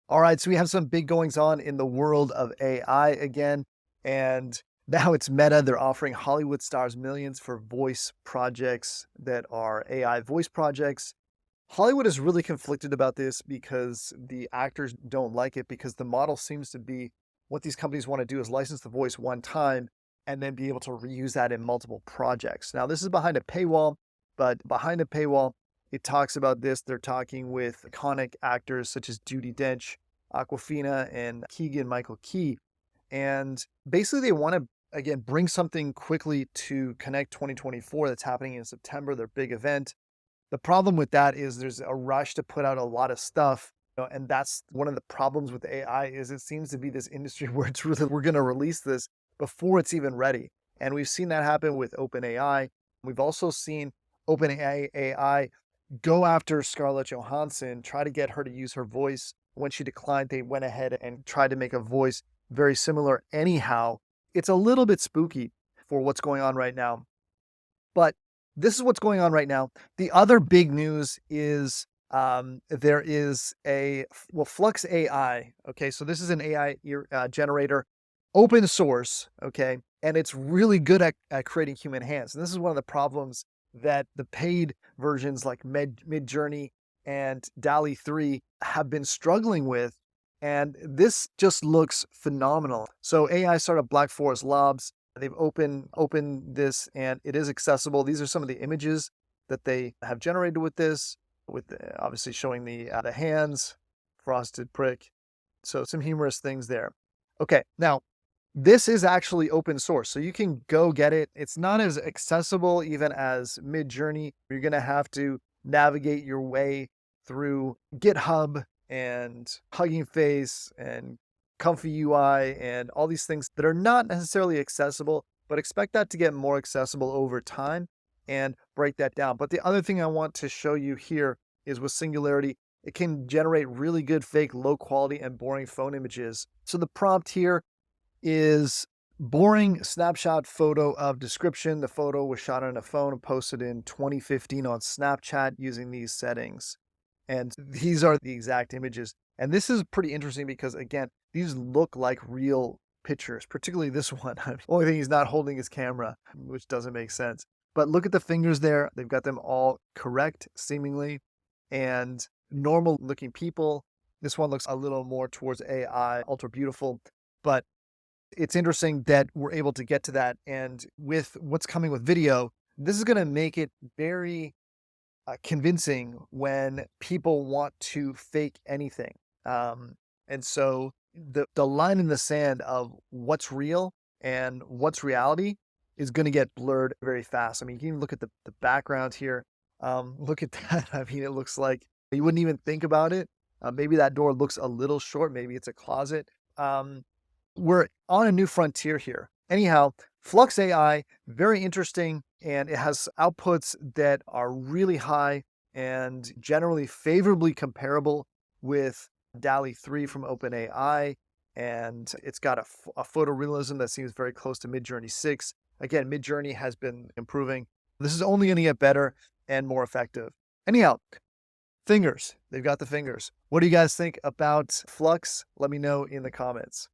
All right, so we have some big goings on in the world of AI again, and now it's Meta. They're offering Hollywood stars millions for voice projects that are AI voice projects. Hollywood is really conflicted about this because the actors don't like it because the model seems to be what these companies want to do is license the voice one time and then be able to reuse that in multiple projects. Now, this is behind a paywall, but behind a paywall, it talks about this. They're talking with iconic actors such as Judi Dench, Aquafina, and Keegan Michael Key. And basically, they want to, again, bring something quickly to Connect 2024 that's happening in September, their big event. The problem with that is there's a rush to put out a lot of stuff, and that's one of the problems with AI is it seems to be this industry where it's really we're going to release this before it's even ready. And we've seen that happen with OpenAI. We've also seen OpenAI go after Scarlett Johansson, try to get her to use her voice. When she declined, they went ahead and tried to make a voice very similar anyhow. It's a little bit spooky for what's going on right now. But this is what's going on right now. The other big news is there is Flux AI. Okay, so this is an AI generator, open source. Okay, and it's really good at creating human hands. And this is one of the problems that the paid versions like Midjourney and DALL-E 3 have been struggling with. And this just looks phenomenal. So AI startup Black Forest Labs, they've opened this and it is accessible. These are some of the images that they have generated with this, obviously showing the hands, frosted prick. So some humorous things there. Okay, now this is actually open source, so you can go get it. It's not as accessible even as Midjourney. You're going to have to navigate your way through GitHub and Hugging Face and Comfy UI and all these things that are not necessarily accessible, but expect that to get more accessible over time and break that down. But the other thing I want to show you here is with Singularity, it can generate really good fake, low quality and boring phone images. So the prompt here is boring snapshot photo of description. The photo was shot on a phone and posted in 2015 on Snapchat using these settings. And these are the exact images. And this is pretty interesting because, again, these look like real pictures, particularly this one. Only thing he's not holding his camera, which doesn't make sense. But look at the fingers there. They've got them all correct, seemingly, and normal looking people. This one looks a little more towards AI, ultra beautiful. But it's interesting that we're able to get to that. And with what's coming with video, this is going to make it very convincing when people want to fake anything. And so the line in the sand of what's real and what's reality is going to get blurred very fast. I mean, you can even look at the background here. Look at that. I mean, it looks like you wouldn't even think about it. Maybe that door looks a little short. Maybe it's a closet. We're on a new frontier here. Anyhow, Flux AI, very interesting, and it has outputs that are really high and generally favorably comparable with DALL-E 3 from OpenAI, and it's got a photorealism that seems very close to Midjourney 6. Again, Midjourney has been improving. This is only going to get better and more effective. Anyhow, fingers. They've got the fingers. What do you guys think about Flux? Let me know in the comments.